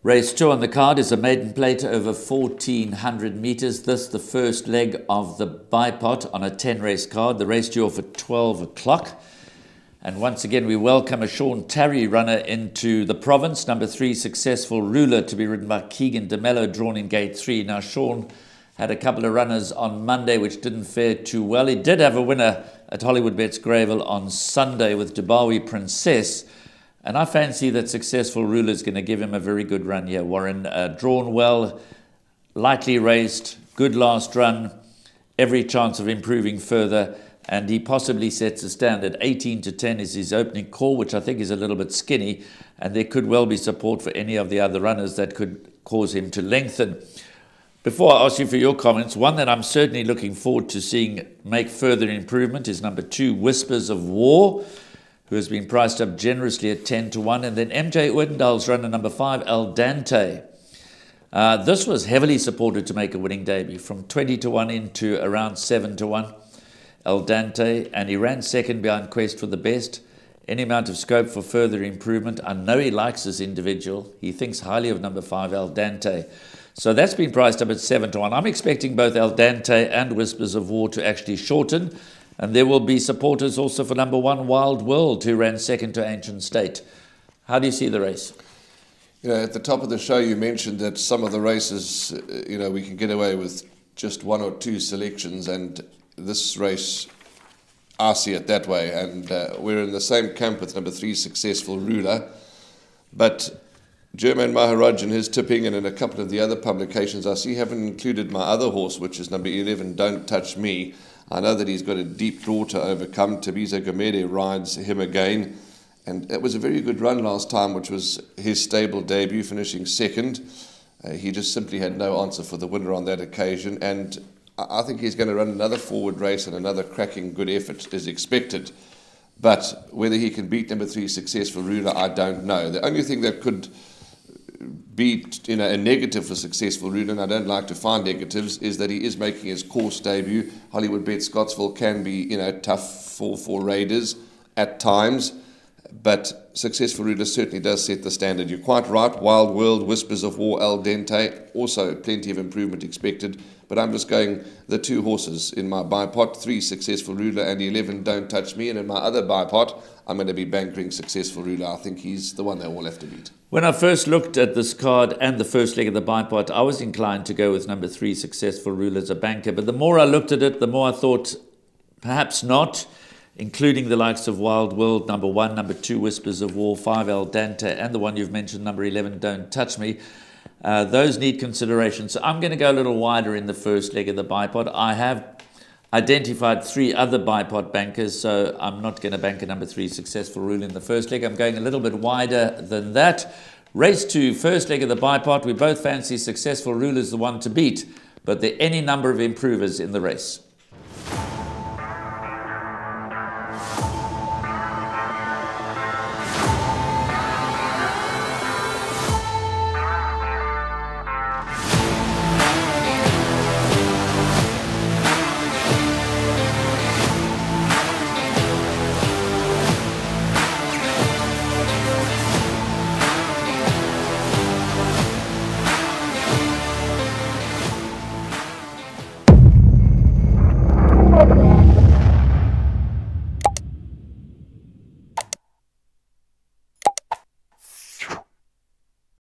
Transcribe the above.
Race 2 on the card is a maiden plate over 1,400 metres. This the first leg of the bipod on a 10-race card. The race due off at 12 o'clock. And once again, we welcome a Sean Tarry runner into the province. Number 3, Successful Ruler, to be ridden by Keegan de Mello, drawn in gate 3. Now, Sean had a couple of runners on Monday which didn't fare too well. He did have a winner at Hollywood Bets Gravel on Sunday with Dubawi Princess. And I fancy that Successful Ruler is going to give him a very good run here, Warren. Drawn well, lightly raced, good last run, every chance of improving further, and he possibly sets a standard. 18-10 is his opening call, which I think is a little bit skinny, and there could well be support for any of the other runners that could cause him to lengthen. Before I ask you for your comments, one that I'm certainly looking forward to seeing make further improvement is number 2, Whispers of War, who has been priced up generously at 10-1. And then MJ Oudendaal's runner, number 5, Al Dante. This was heavily supported to make a winning debut, from 20-1 into around 7-1. Al Dante, and he ran second behind Quest for the Best. Any amount of scope for further improvement. I know he likes this individual. He thinks highly of number 5, Al Dante. So that's been priced up at 7-1. I'm expecting both Al Dante and Whispers of War to actually shorten. And there will be supporters also for number 1, Wild World, who ran second to Ancient State. How do you see the race? You know, at the top of the show, you mentioned that some of the races, we can get away with just 1 or 2 selections, and this race, I see it that way. And we're in the same camp with number 3, Successful Ruler. But German Maharaj and his tipping, and in a couple of the other publications, I see haven't included my other horse, which is number 11, Don't Touch Me. I know that he's got a deep draw to overcome. Tabiza Gomede rides him again. And it was a very good run last time, which was his stable debut, finishing second. He just simply had no answer for the winner on that occasion. And I think he's going to run another forward race, and another cracking good effort is expected. But whether he can beat number 3, Successful Ruler, I don't know. The only thing that could be a negative for Successful Ruler, and I don't like to find negatives, is that he is making his course debut. Hollywood Bet Scottsville can be tough for raiders at times, but Successful Ruler certainly does set the standard. You're quite right. Wild World, Whispers of War, Al Dente, also plenty of improvement expected, but I'm just going the 2 horses in my bipot, 3, Successful Ruler, and 11, Don't Touch Me. And in my other bipot, I'm going to be bankering Successful Ruler. I think he's the one they all have to beat. When I first looked at this card and the first leg of the bipod, I was inclined to go with number 3, Successful Ruler, as a banker. But the more I looked at it, the more I thought perhaps not, including the likes of Wild World, number 1, number 2, Whispers of War, 5, Al Dante, and the one you've mentioned, number 11, Don't Touch Me. Those need consideration. So I'm going to go a little wider in the first leg of the bipod. I have identified 3 other bipod bankers, so I'm not going to bank a number 3, Successful Ruler, in the first leg. I'm going a little bit wider than that. Race 2, first leg of the bipod. We both fancy Successful Ruler is the one to beat, but there are any number of improvers in the race.